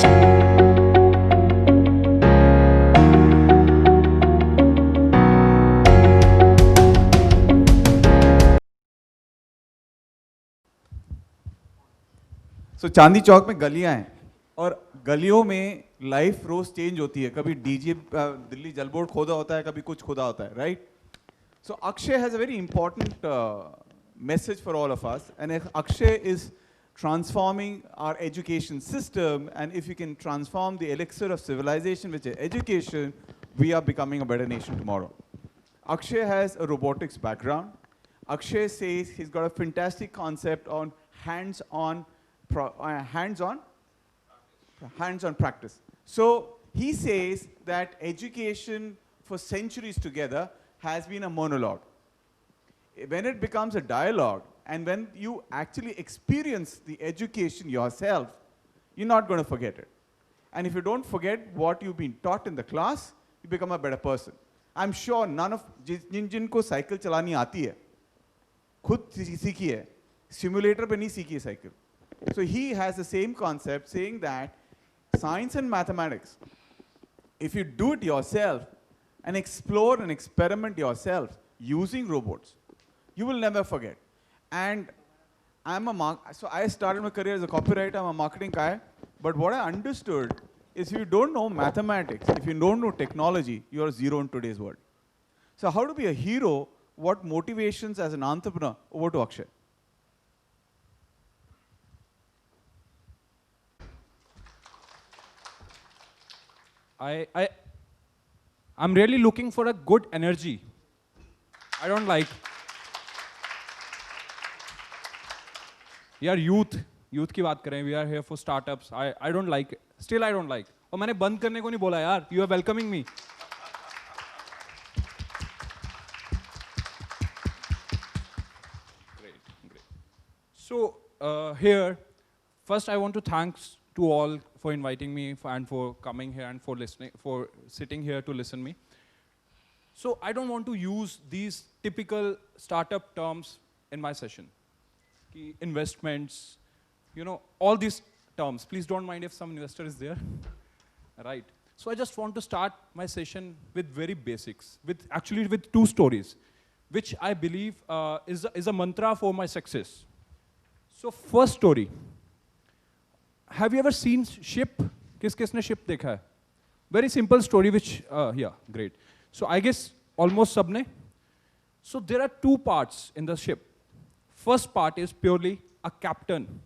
So, चांदी चौक में गलियां हैं और गलियों में लाइफ रोज चेंज होती है. कभी डीजे दिल्ली जल बोर्ड खोदा होता है, कभी कुछ खोदा होता है, right? So Akshay has a very important message for all of us, and if Akshay is transforming our education system, and if we can transform the elixir of civilization, which is education, we are becoming a better nation tomorrow. Akshay has a robotics background. Akshay says he's got a fantastic concept on hands-on practice. So he says that education for centuries together has been a monologue. When it becomes a dialogue, and when you actually experience the education yourself, you're not going to forget it. And if you don't forget what you've been taught in the class, you become a better person. I'm sure none of जिनको cycle चलानी आती है, खुद सीखी है, simulator पे नहीं सीखी है cycle. So he has the same concept, saying that science and mathematics, if you do it yourself and explore and experiment yourself using robots, you will never forget. And so I started my career as a copywriter. I'm a marketing guy. But what I understood is if you don't know mathematics, if you don't know technology, you are zero in today's world. So how to be a hero? What motivations as an entrepreneur? Over to Akshay. I'm really looking for a good energy. I don't like. यार youth की बात करें, we are here for startups. I don't like it. Still I don't like. और मैंने बंद करने को नहीं बोला यार. You are welcoming me. Great. So here, first I want to thanks to all for inviting me and for coming here and for listening, for sitting here to listen me. So I don't want to use these typical startup terms in my session. Investments, all these terms. Please don't mind if some investor is there. Right. So I just want to start my session with very basics, with two stories, which I believe is a mantra for my success. So first story. Have you ever seen ship? किसने ship देखा है? Very simple story, which yeah, great. So I guess almost sabne. So there are two parts in the ship. First part is purely a captain,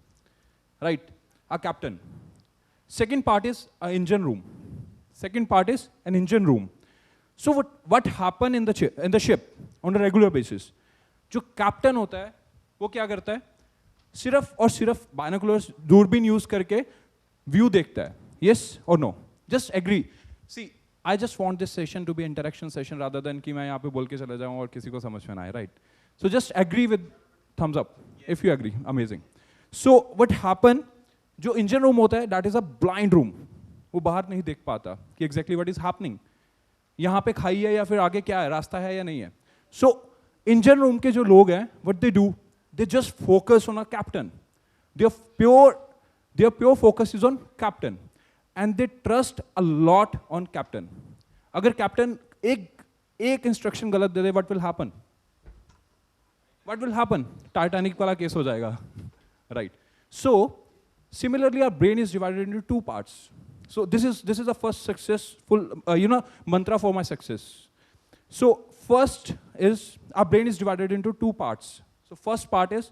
right? A captain. Second part is an engine room. Second part is an engine room. So what happen in the ship on a regular basis? जो captain होता है, वो क्या करता है? सिर्फ और सिर्फ बाइनोकुलर्स दूरबीन यूज करके व्यू देखता है. Yes or no? Just agree. See, I just want this session to be interaction session rather than कि मैं यहाँ पे बोल के चले जाऊँ और किसी को समझ में ना आए, right? So just agree with thumbs up if you agree. Amazing. So what happen? जो engine room होता है, that is a blind room. वो बाहर नहीं देख पाता कि exactly what is happening. यहाँ पे खाई है या फिर आगे क्या है, रास्ता है या नहीं है. So engine room के जो लोग हैं, what they do? They just focus on a captain. Their pure focus is on captain. And they trust a lot on captain. अगर captain एक instruction गलत दे दे, what will happen? What will happen? Titanic वाला case हो जाएगा. Right. So, similarly, our brain is divided into two parts. So this is the first successful, mantra for my success. So first is, our brain is divided into two parts. So first part is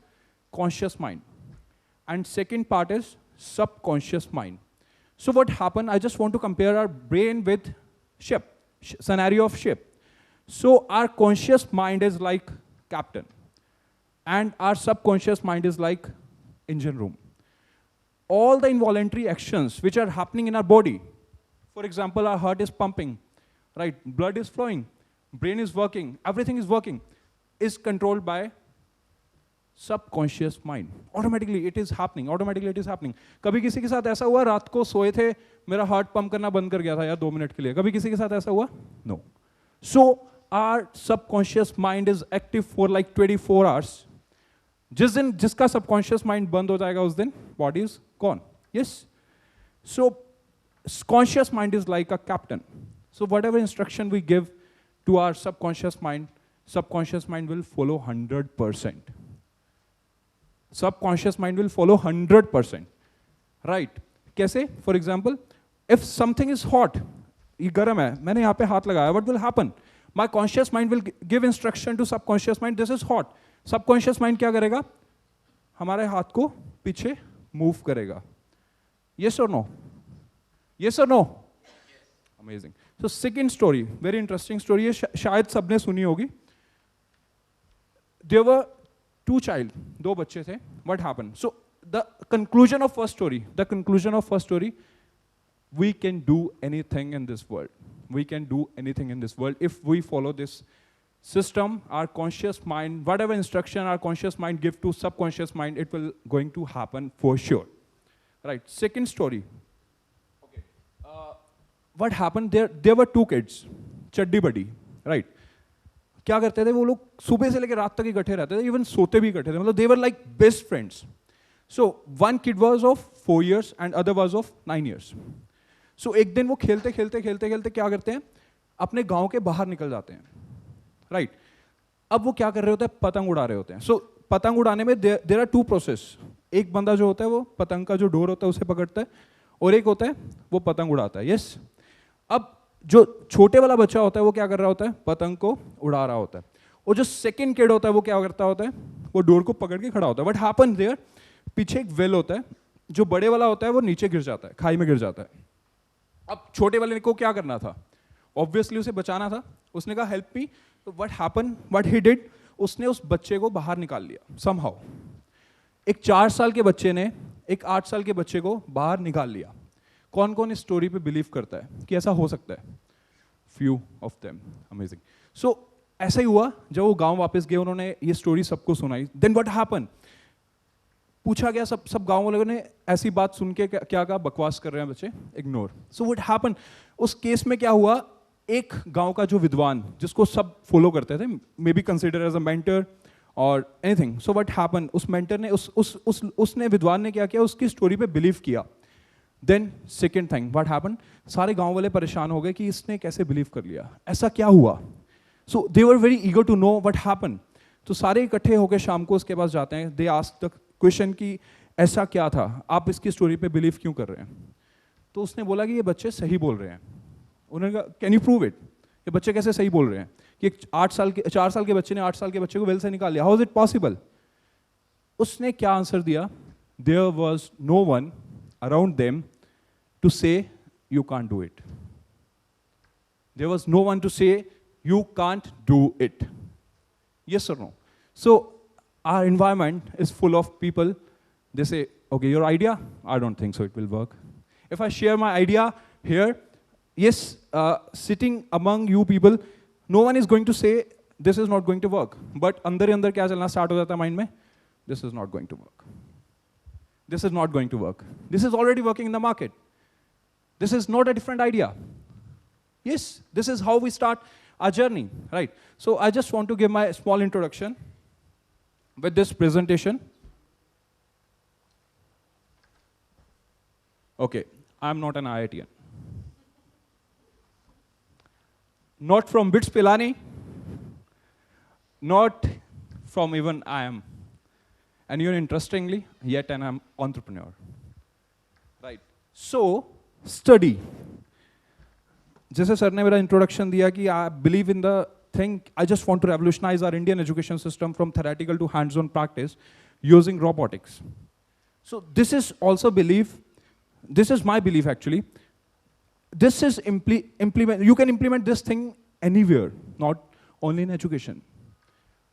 conscious mind. And second part is subconscious mind. So what happened, I just want to compare our brain with ship, scenario of ship. So our conscious mind is like captain. And our subconscious mind is like engine room. All the involuntary actions which are happening in our body, for example, our heart is pumping, right? Blood is flowing, brain is working, everything is working, is controlled by subconscious mind. Automatically it is happening. कभी किसी के साथ ऐसा हुआ, रात को सोए थे, मेरा हार्ट पंप करना बंद कर गया था यार 2 मिनट के लिए. कभी किसी के साथ ऐसा हुआ? No. So our subconscious mind is active for like 24 hours. जिस दिन जिसका subconscious mind बंद हो जाएगा उस दिन body is gone. Yes. So conscious mind is like a captain. So whatever instruction we give to our subconscious mind will follow 100%. Subconscious mind will follow 100%. Right? कैसे? For example, if something is hot, ये गर्म है, मैंने यहाँ पे हाथ लगाया, what will happen? My conscious mind will give instruction to subconscious mind, this is hot. Subconscious mind क्या करेगा? हमारे हाथ को पीछे move करेगा. Yes or no? Yes or no? Amazing. So second story, very interesting story है, शायद सबने सुनी होगी. There were two child, दो बच्चे थे. What happened? So the conclusion of first story, we can do anything in this world. We can do anything in this world if we follow this system, our conscious mind, whatever instruction our conscious mind give to subconscious mind, it will going to happen for sure. Right, second story. Okay. What happened, there were two kids, चड्डी बड्डी, right? क्या करते थे वो लोग, सुबह से लेकर रात तक इकट्ठे रहते थे, इवन सोते भी इकट्ठे थे, मतलब they were like best friends. So one kid was of 4 years and other was of 9 years. So एक दिन वो खेलते क्या करते हैं, अपने गांव के बाहर निकल जाते हैं, राइट? अब वो क्या कर रहे होते हैं, पतंग उड़ा रहे होते हैं. सो पतंग उड़ाने में देयर आर टू प्रोसेस. एक बंदा जो होता है वो पतंग का जो डोर होता है उसे पकड़ता है, और एक होता है वो पतंग उड़ाता है. यस. अब जो छोटे वाला बच्चा होता है वो क्या कर रहा होता है, पतंग को उड़ा रहा होता है, और जो सेकंड किड होता है वो क्या करता होता है, वो डोर को पकड़ के खड़ा होता है. बट हैपन देयर, पीछे एक वेल होता है, जो बड़े वाला होता है वो नीचे गिर जाता है, खाई में गिर जाता है. अब छोटे वाले को क्या करना था, ऑब्वियसली उसे बचाना था. उसने कहा हेल्प मी. तो व्हाट ही डिड, उसने उस बच्चे को बाहर निकाल लिया समहाउ. एक 4 साल के बच्चे ने एक 8 साल के बच्चे को बाहर निकाल लिया. कौन कौन इस स्टोरी पे बिलीव करता है कि ऐसा हो सकता है? Few of them. अमेजिंग. सो ऐसा ही हुआ, जब वो गांव वापस गए, उन्होंने ये स्टोरी सबको सुनाई. देन व्हाट हैपन, पूछा गया, सब गांव वालों ने ऐसी बात सुन के क्या कहा, बकवास कर रहे हैं बच्चे, इग्नोर. सो व्हाट हैपन, उस केस में क्या हुआ, एक गांव का जो विद्वान जिसको सब फॉलो करते थे, may be consider as a mentor और एनीथिंग. सो व्हाट हैपन, उस मेंटर ने उसने विद्वान ने क्या किया, उसकी स्टोरी पे बिलीव किया. Then second thing what happen, सारे गांव वाले परेशान हो गए कि इसने कैसे बिलीव कर लिया, ऐसा क्या हुआ. So they were very eager to know what happen. तो सारे इकट्ठे होकर शाम को उसके पास जाते हैं. दे आस्क द क्वेश्चन कि ऐसा क्या था, आप इसकी स्टोरी पे बिलीव क्यों कर रहे हैं. तो उसने बोला कि ये बच्चे सही बोल रहे हैं. उन्होंने कहा कैन यू प्रूव इट, ये बच्चे कैसे सही बोल रहे हैं कि 4 साल के बच्चे ने 8 साल के बच्चे को वेल से निकाल लिया, हाउ इज इट पॉसिबल. उसने क्या आंसर दिया, there was no one around them to say you can't do it. There was no one to say you can't do it. Yes और no. So our environment is full of people, they say, okay, your idea, I don't think so it will work. If I share my idea here, yes, sitting among you people, no one is going to say this is not going to work. But अंदर क्या चलना start हो जाता है mind में, this is not going to work. This is not going to work. This is already working in the market. This is not a different idea. Yes, this is how we start our journey, right? So I just want to give my small introduction with this presentation. Okay, I'm not an IITian. Not from BITS Pilani, not from even IIM. And you're interestingly, yet an entrepreneur. Right. So, study. जैसे sir ने मेरा introduction दिया कि I believe in the thing, I just want to revolutionize our Indian education system from theoretical to hands-on practice using robotics. So this is also belief, this is my belief actually. This is you can implement this thing anywhere, not only in education.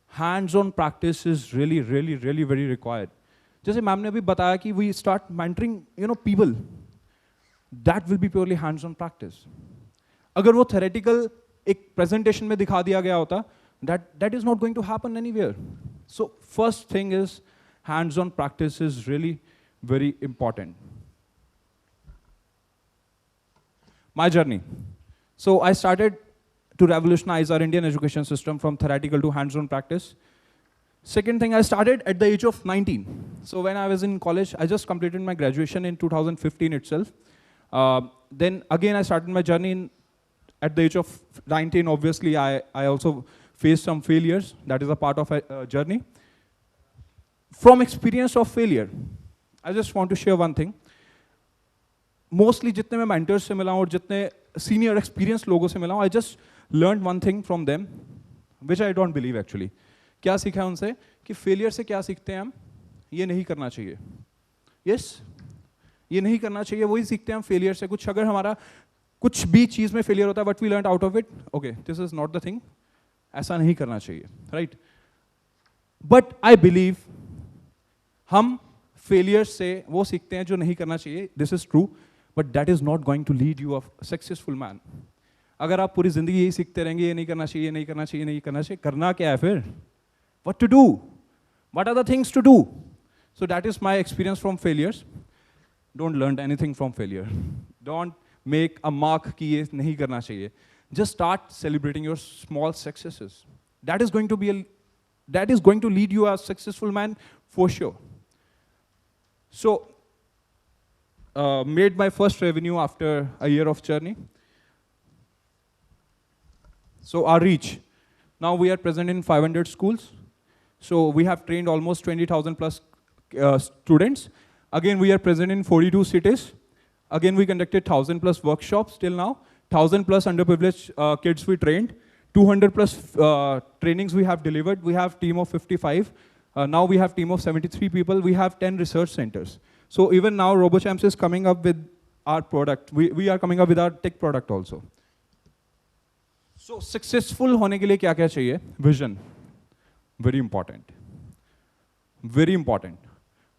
Hands-on practice is really very required. जैसे ma'am ने अभी बताया कि we start mentoring, people. That will be purely hands-on practice. अगर वो theoretical एक presentation में दिखा दिया गया होता, that is not going to happen anywhere. So first thing is hands-on practice is really very important. My journey. So I started to revolutionize our Indian education system from theoretical to hands-on practice. Second thing, I started at the age of 19. So when I was in college, I just completed my graduation in 2015 itself. then again, I started my journey at the age of 19. Obviously, I also faced some failures. That is a part of a journey. From experience of failure, I just want to share one thing. Mostly जितने मैं mentors से मिला हूँ और जितने senior experienced लोगों से मिला हूँ, I just learned one thing from them, which I don't believe actually. क्या सीखा उनसे कि failure से क्या सीखते हैं हम? ये नहीं करना चाहिए. Yes? ये नहीं करना चाहिए, वही सीखते हैं हम failure से. कुछ अगर हमारा कुछ भी चीज़ में failure होता है, but we learned out of it, okay, this is not the thing. ऐसा नहीं करना चाहिए, right? But I believe हम failure से वो सीखते हैं जो नहीं करना चाहिए. This is true. But that is not going to lead you a successful man. अगर आप पूरी जिंदगी यही सीखते रहेंगे, ये नहीं करना चाहिए, ये नहीं करना चाहिए, नहीं करना चाहिए, करना क्या है फिर? What to do? What are the things to do? So that is my experience from failures. Don't learn anything from failure. Don't make a mark कि ये नहीं करना चाहिए. Just start celebrating your small successes. That is going to lead you a successful man for sure. So. Made my first revenue after a year of journey. So our reach. Now we are present in 500 schools. So we have trained almost 20,000 plus students. Again, we are present in 42 cities. Again, we conducted 1,000 plus workshops till now. 1,000 plus underprivileged kids we trained. 200 plus trainings we have delivered. We have team of 55. Now we have team of 73 people. We have 10 research centers. So even now, RoboChamps is coming up with our product. We are coming up with our tech product also. So successful होने के लिए क्या क्या चाहिए? Vision. Very important. Very important.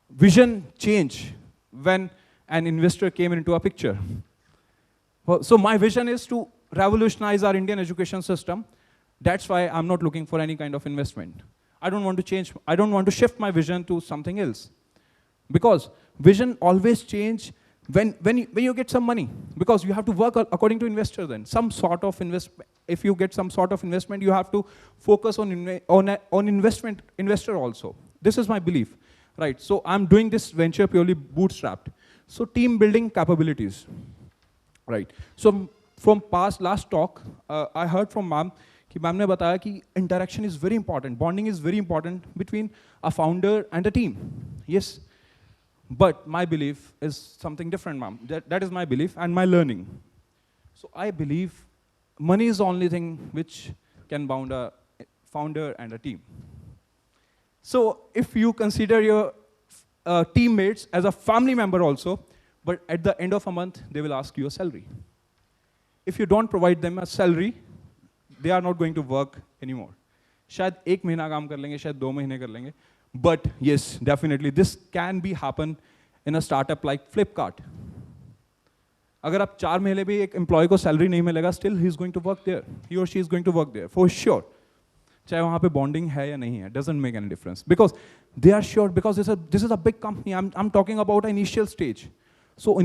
Vision change when an investor came into a picture. So my vision is to revolutionize our Indian education system. That's why I'm not looking for any kind of investment. I don't want to change. I don't want to shift my vision to something else. Because vision always change when you get some money. Because you have to work according to investor then. Some sort of investment. If you get some sort of investment, you have to focus on investor also. This is my belief, right? So I'm doing this venture purely bootstrapped. So team building capabilities, right? So from last talk, I heard from ma'am कि ma'am ने बताया कि interaction is very important, bonding is very important between a founder and a team. Yes. But my belief is something different, ma'am. That is my belief and my learning. So I believe money is the only thing which can bound a founder and a team. So if you consider your teammates as a family member also, but at the end of a month, they will ask you a salary. If you don't provide them a salary, they are not going to work anymore. शायद एक महीना काम कर लेंगे, शायद 2 महीने कर लेंगे. But yes, definitely, this can be happen in a startup like Flipkart. अगर आप 4 महीने भी एक employee को salary नहीं मिलेगा, still he is going to work there. He or she is going to work there for sure. चाहे वहाँ पे bonding है या नहीं है, doesn't make any difference. Because they are sure, because this is a big company. I'm talking about an initial stage. So for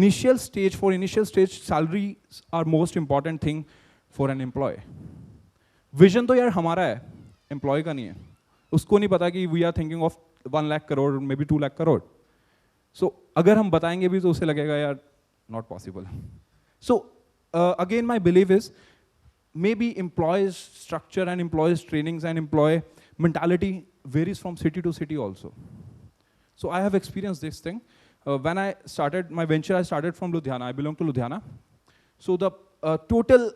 initial stage, salaries are most important thing for an employee. Vision तो यार हमारा है, employee का नहीं है. उसको नहीं पता कि we are thinking of 1 lakh crore, maybe 2 lakh crore. So अगर हम बताएंगे भी तो उसे लगेगा यार not possible. So again, my belief is maybe employees structure and employees trainings and employee mentality varies from city to city also. So I have experienced this thing. When I started my venture, I started from Ludhiana. I belong to Ludhiana. So the total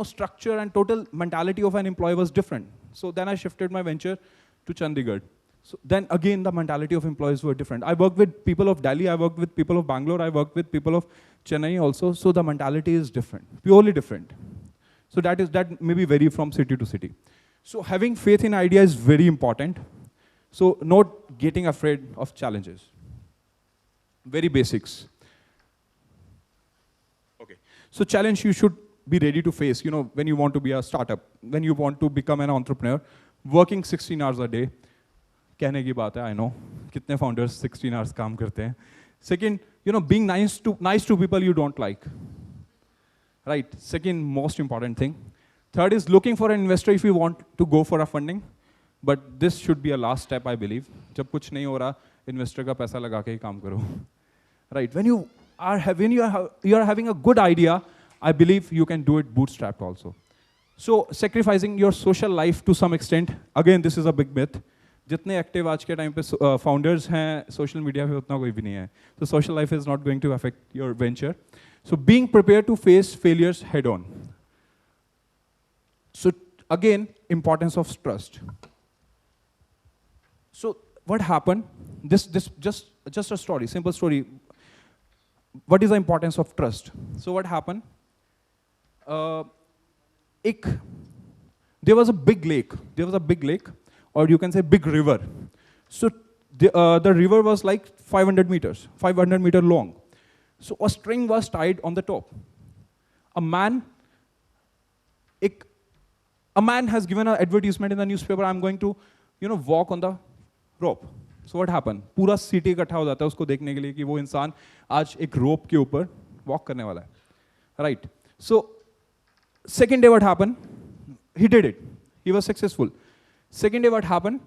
structure and total mentality of an employee was different. So then I shifted my venture to Chandigarh. So then again, the mentality of employees were different. I worked with people of Delhi, I worked with people of Bangalore, I worked with people of Chennai also. So the mentality is different, purely different. So that may be vary from city to city. So having faith in idea is very important. So not getting afraid of challenges. Very basics. Okay. So challenge you should be ready to face, when you want to be a startup, when you want to become an entrepreneur, working 16 hours a day. कहने की बात है, I know. कितने founders 16 hours काम करते हैं. Second, being nice to people you don't like. Right. Second most important thing. Third is looking for an investor if you want to go for a funding. But this should be a last step, I believe. जब कुछ नहीं हो रहा, investor का पैसा लगा के ही काम करो. Right. When you when you are having a good idea, I believe you can do it bootstrapped also. So sacrificing your social life to some extent, again this is a big myth. जितने active आज के time पे founders हैं social media पे उतना कोई भी नहीं है. So social life is not going to affect your venture. So being prepared to face failures head on. So again, importance of trust. So what happened? This just a story, simple story. What is the importance of trust? So what happened? There was a big lake. There was a big lake, or you can say big river. So the river was like 500 meters, 500 meter long. So a string was tied on the top. A man has given an advertisement in the newspaper, I'm going to, walk on the rope. So what happened? पूरा city इकट्ठा हो जाता है उसको देखने के लिए कि वो इंसान आज एक rope के ऊपर walk करने वाला है. Right? So second day what happened? He did it. He was successful. Second day what happened?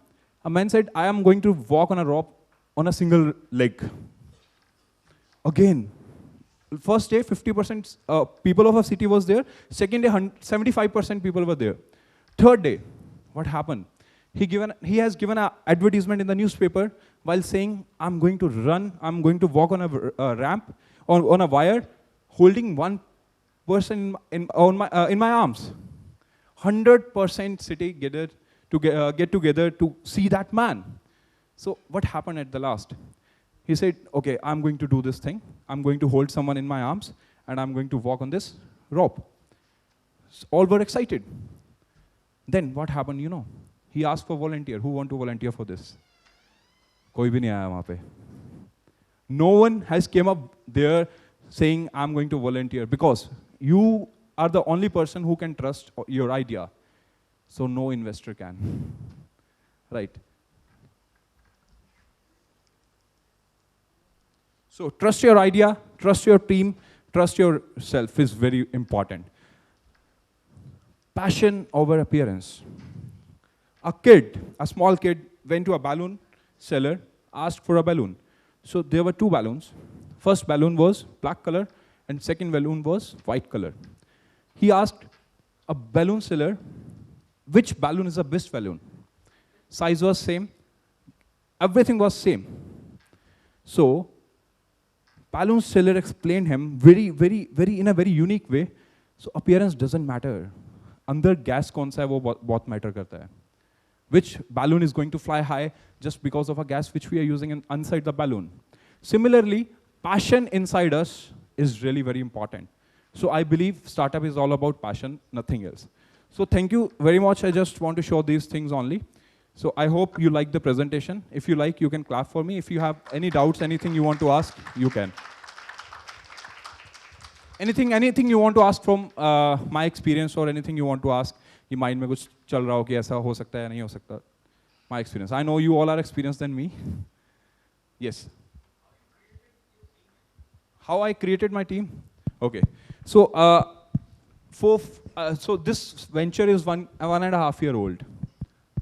A man said, I am going to walk on a rope on a single leg. Again, first day 50% people of a city was there. Second day 75% people were there. Third day, what happened? He has given an advertisement in the newspaper while saying, I'm going to run, I'm going to walk on a ramp, on a wire, holding one person in my arms. 100% city get together to see that man. So what happened at the last? He said, okay, I'm going to do this thing. I'm going to hold someone in my arms, and I'm going to walk on this rope. So all were excited. Then what happened, He asked for volunteer. Who want to volunteer for this? कोई भी नहीं आया वहाँ पे. No one has came up there saying, I'm going to volunteer, because you are the only person who can trust your idea. So no investor can. Right? So trust your idea, trust your team, trust yourself is very important. Passion over appearance. A small kid went to a balloon seller, asked for a balloon. So there were two balloons. First balloon was black color, and second balloon was white color. He asked a balloon seller, which balloon is the best balloon? Size was same, everything was same. So balloon seller explained him in a very unique way. So appearance doesn't matter. अंदर gas कौन सा है वो बहुत matter करता है. Which balloon is going to fly high just because of a gas which we are using inside the balloon. Similarly, passion inside us is really very important. So I believe startup is all about passion, nothing else. So thank you very much. I just want to show these things only. So I hope you like the presentation. If you like, you can clap for me. If you have any doubts, anything you want to ask, you can. Anything you want to ask from my experience, or anything you want to ask, कि mind में कुछ चल रहा हो कि ऐसा हो सकता है या नहीं हो सकता. My experience. I know you all are experienced than me. Yes. How I created my team? Okay. So so this venture is one and a half year old.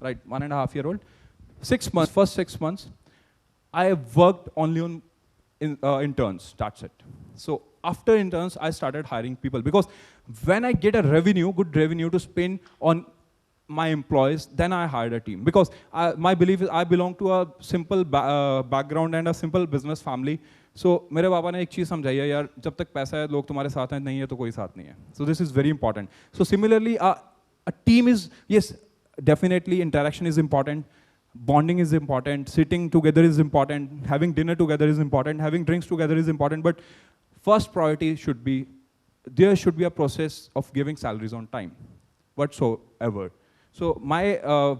Right, 1.5 year old. 6 months, first 6 months, I worked only on interns, that's it. So after interns, I started hiring people, because when I get a good revenue to spend on my employees, then I hired a team. Because my belief is I belong to a simple background and a simple business family. So मेरे पापा ने एक चीज़ समझाई है यार, जब तक पैसा है लोग तुम्हारे साथ हैं, नहीं है तो कोई साथ नहीं है. So this is very important. So similarly, a team is, yes, definitely interaction is important, bonding is important, sitting together is important, having dinner together is important, having drinks together is important, but first priority should be, there should be a process of giving salaries on time, whatsoever. So my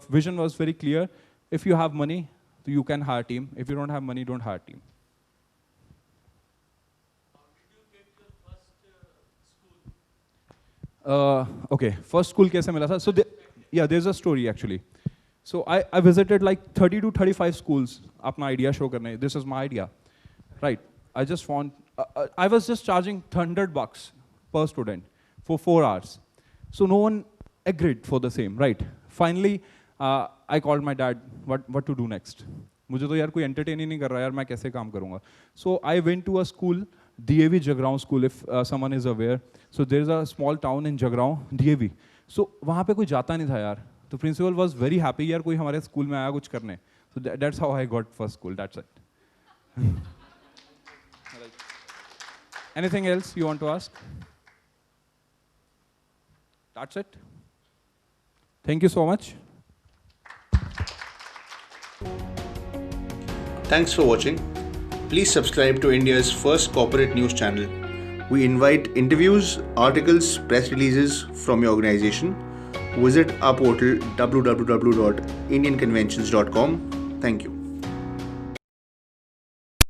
vision was very clear. If you have money, you can hire a team. If you don't have money, don't hire a team. Did you get your first school? Okay, first school कैसे मिला था? So yeah, there's a story actually. So I visited like 30 to 35 schools. अपना idea show करने. This is my idea, right? I just want. I was just charging $100 per student for 4 hours. So no one agreed for the same, right? Finally, I called my dad. What to do next? मुझे तो यार कोई entertain ही नहीं कर रहा यार, मैं कैसे काम करूँगा? So I went to a school DAV Jagraon School, if someone is aware. So there is a small town in Jagraon, DAV. So वहाँ पे कोई जाता नहीं था यार. The principal was very happy यार कोई हमारे स्कूल में आया कुछ करने. So that's how I got first school. That's it. Anything else you want to ask? That's it. Thank you so much. Thanks for watching. Please subscribe to India's first corporate news channel. We invite interviews, articles, press releases from your organization. Visit our portal www.indianconventions.com. Thank you.